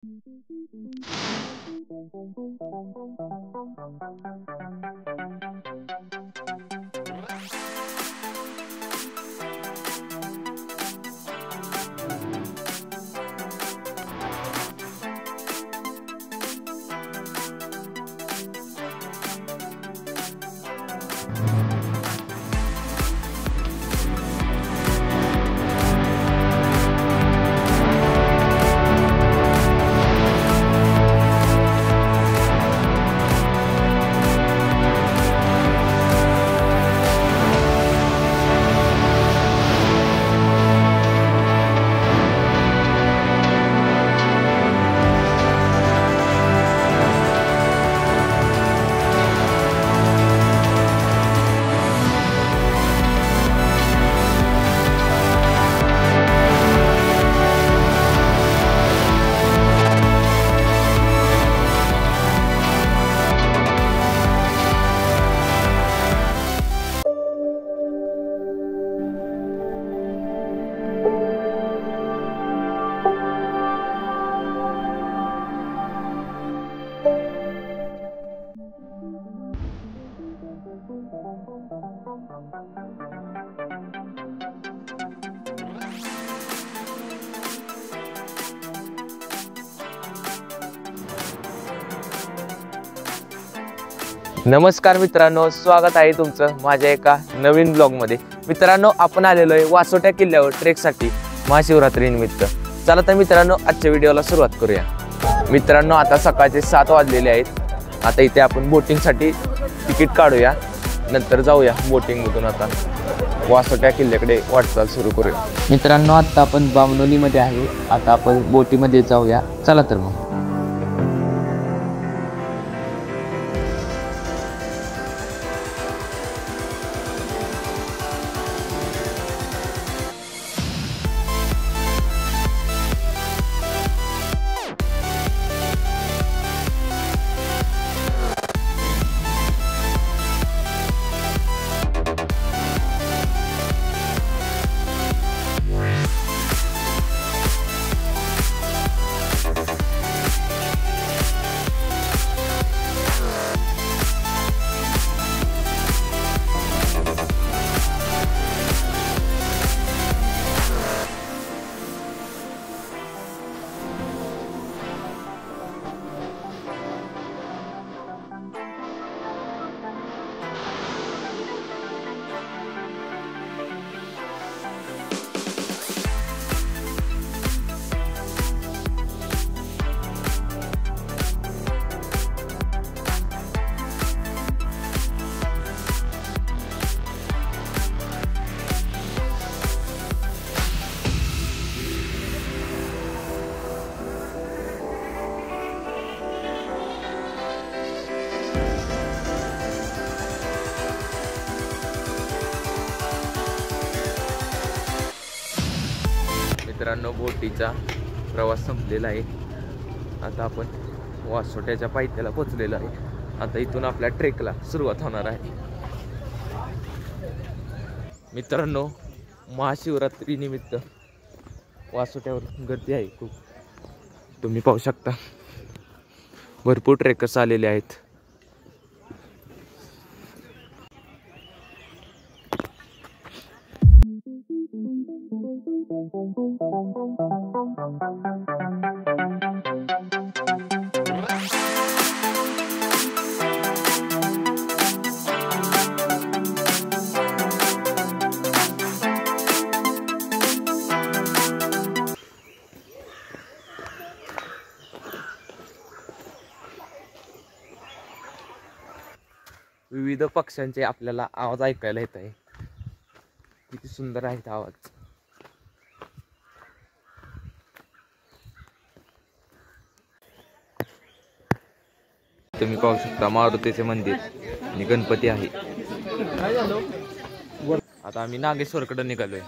नमस्कार मित्रांनो, स्वागत आहे तुमचं माझ्या एका नवीन ब्लॉग मध्ये। मित्रांनो, आपण आलेलो आहे वासोटा किल्ल्यावर ट्रेकसाठी महाशिवरात्री निमित्त। चला तर मित्रांनो, आजच्या व्हिडिओला सुरुवात करूया। मित्रांनो, आता सकाळचे 7 वाजलेले आहेत। आता इथे आपण बोटिंगसाठी तिकीट काढूया, नंतर जाऊया बोटिंग मधून आता वासोटा किल्ल्याकडे वाटचाल सुरू करूया। मित्रांनो, आता आपण बामणोली मध्ये आहे। आता आपण बोटीमध्ये जाऊया, चला तर मग। मित्रांनो, बोटीचा प्रवास संपलेला आहे। आता आपण वासोट्याच्या पायथ्याला पोहोचलेलो आहे। आता इथून आपल्या ट्रेकला सुरुवात होणार आहे। मित्रांनो, महाशिवरात्री निमित्त वासोट्यावर गर्दी आहे खूप। तुम्ही पाहू शकता, भरपूर ट्रेकर्स आलेले आहेत। विविध पक्ष्यांचे आपल्याला आवाज ऐकायला येत आहे। किती सुंदर आहेत आवाज। तुम्ही पाहू शकता मारुतीचे मंदिर आणि गणपती आहे। आता आम्ही नागेश्वरकडे निघालोय।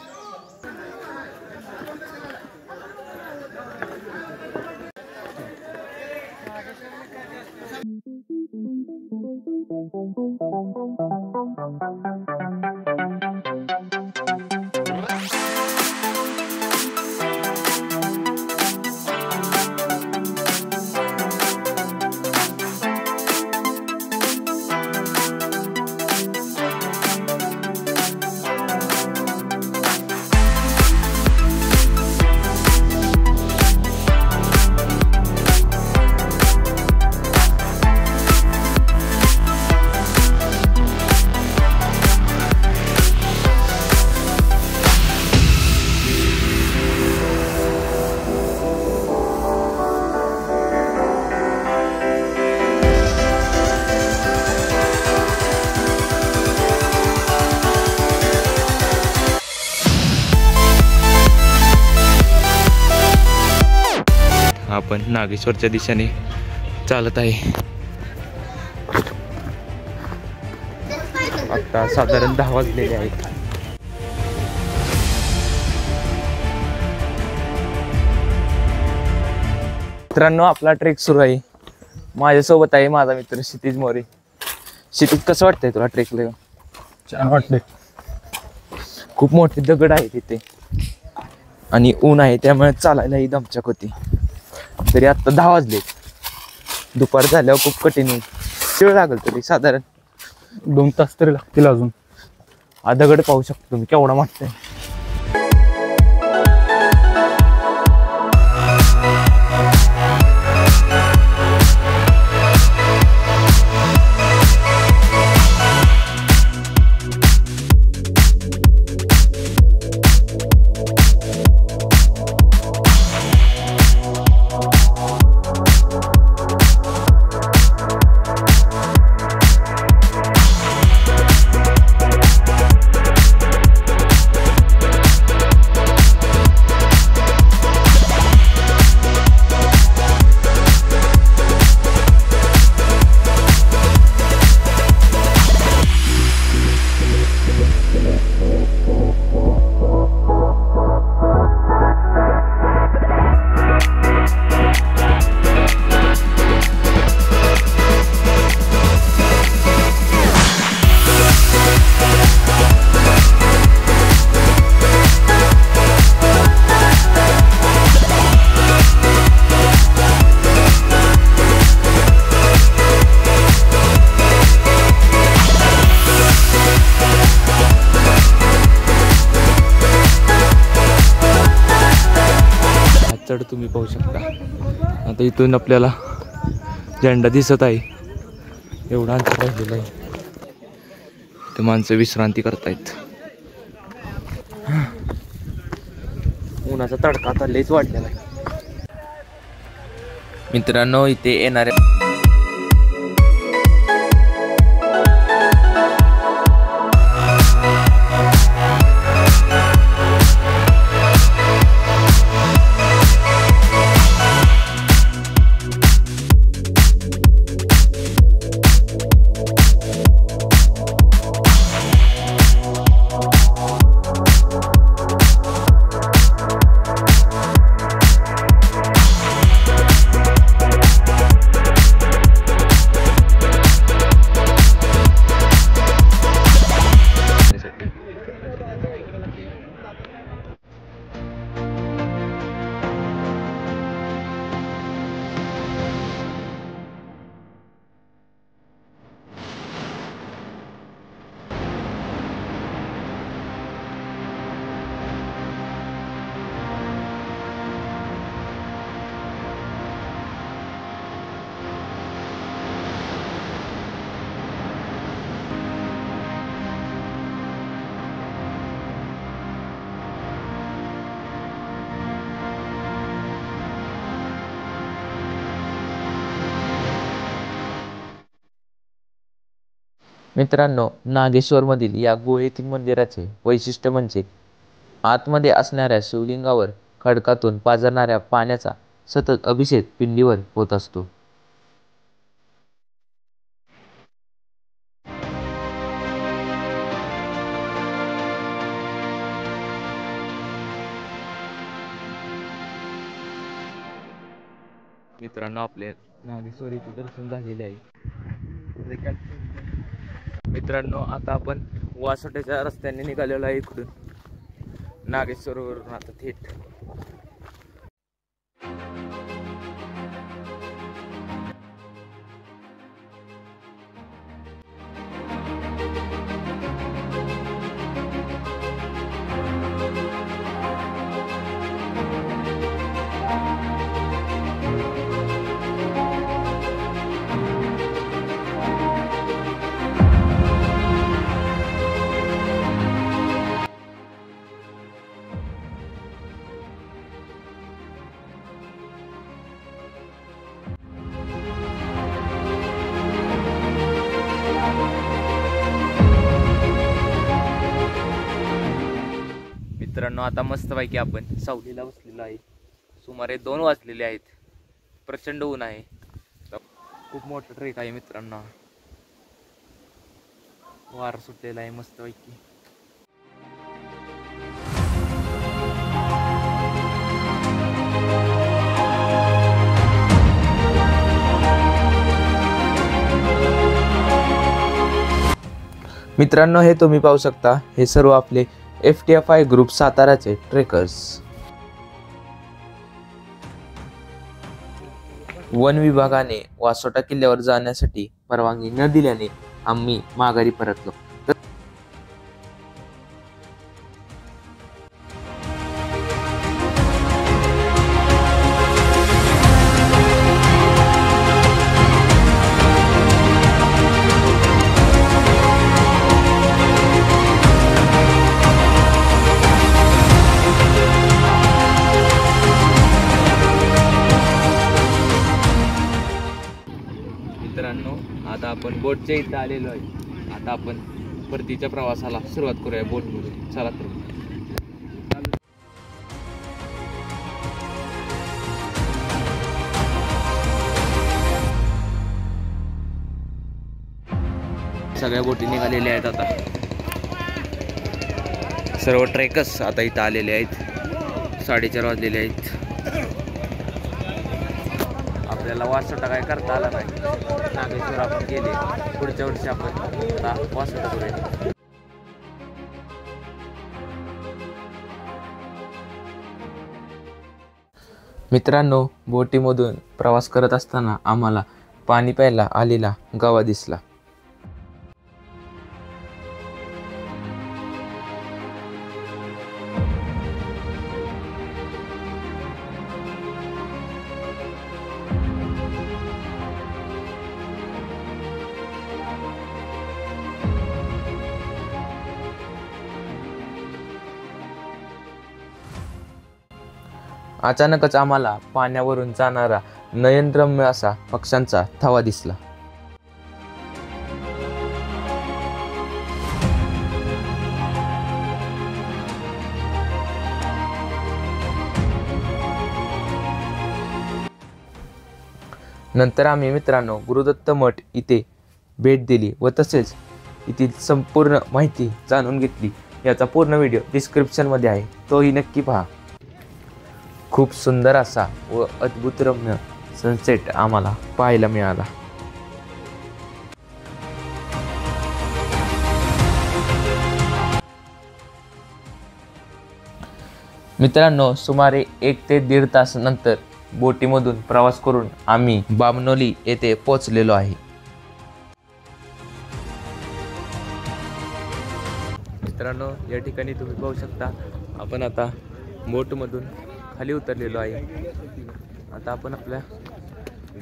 आपण नागेश्वरच्या दिशेने चालत आहे. आता साधारण 10 वाजलेले आहेत. मित्रांनो, आपला ट्रेक सुरू आहे. माझ्यासोबत आहे माझा मित्र क्षितिज मोरे. क्षितिज, कसं वाटतंय तुला ट्रेकला? छान वाटतंय. खूप मोठे दगड आहे तिथे आणि ऊन आहे, त्यामुळे चालायलाही दमछाक होती. तरी आत्ता 10 वाजले. दुपार झाल्यावर खूप कठीण होईल. शिळ लागेल तरी साधारण 2 तास तरी लागतील अजून. हा दगड पाहू शकतो तुम्ही केवढा मोठा आहे. चढ तुम्ही पाहू शकता. आता इथून आपल्याला झेंडा दिसत आहे. एवढा अंतर राहिलेला आहे. ते माणसं विश्रांती करतायत. उन्हाचा तडका आता लयच वाढलेला आहे. मित्रांनो, इथे येणाऱ्या मित्रांनो, नागेश्वरमधील या गुहेतील मंदिराचे वैशिष्ट्य म्हणजे आतमध्ये असणाऱ्या शिवलिंगावर खडकातून पाझरणाऱ्या पाण्याचा सतत अभिषेक पिंडीवर होत असतो. मित्रांनो, आपले नागेश्वरीचे दर्शन झालेले आहे. मित्रांनो, आता आपण वासोट्याच्या रस्त्याने निघालेलो आहे इकडून नागेश्वरवरून आता थेट. मित्रांनो, आता मस्तपैकी आपण सावलीला बसलेलो आहे. सुमारे 2 वाजलेले आहेत. प्रचंड ऊन आहे. खूप मोठं ट्रेक आहे मित्रांनो. वार सुटलेला आहे मस्तपैकी. मित्रांनो, हे तुम्ही पाहू शकता, हे सर्व आपले FTFI ग्रुप साताराचे ट्रेकर्स. वन विभागाने वासोटा किल्ल्यावर जाण्यासाठी परवानगी न दिल्याने आम्ही माघारी परतलो. मित्रांनो, आता आपण बोटच्या इथं आलेलो आहे. आता आपण परतीच्या प्रवासाला सुरुवात करूया बोटमधून. चला तर. सगळ्या बोटी निघालेल्या आहेत. आता सर्व ट्रेकर्स आता इथं आलेले आहेत. 4:30 वाजलेले आहेत. आपल्याला वासोटा काय करता आला नाही. नागेश्वर आपण गेले. पुढच्या वर्षी आपण आता वासोटा करूया. मित्रांनो, बोटीमधून प्रवास करत असताना आम्हाला पाणी प्यायला आलेला गावा दिसला. अचानकच आम्हाला पाण्यावरून जाणारा नयनरम्य असा पक्ष्यांचा थवा दिसला. नंतर आम्ही मित्रांनो गुरुदत्त मठ इथे भेट दिली व तसेच येथील संपूर्ण माहिती जाणून घेतली. याचा पूर्ण व्हिडिओ डिस्क्रिप्शनमध्ये आहे, तोही नक्की पहा. खूप सुंदर असा व अद्भुत रम्य सनसेट आम्हाला पाहायला मिळाला. मित्रांनो, सुमारे 1 ते 1.5 तास नंतर बोटीमधून प्रवास करून आम्ही बामणोली येथे पोहोचलेलो आहे. मित्रांनो, या ठिकाणी तुम्ही पाहू शकता, आपण आता बोटमधून खाली उतरलेलो आहे. आता आपण आपल्या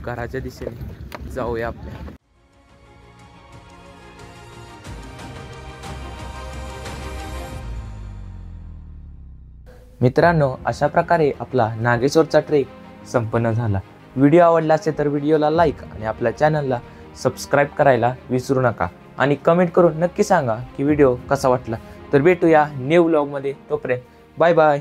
घराच्या दिशेने जाऊया. आपल्या मित्रांनो, अशा प्रकारे आपला नागेश्वरचा ट्रेक संपन्न झाला. व्हिडिओ आवडला असेल तर व्हिडिओला लाईक आणि आपल्या चॅनलला सबस्क्राईब करायला विसरू नका. आणि कमेंट करून नक्की सांगा की व्हिडिओ कसा वाटला. तर भेटूया न्यू व्लॉगमध्ये. तोपर्यंत बाय बाय.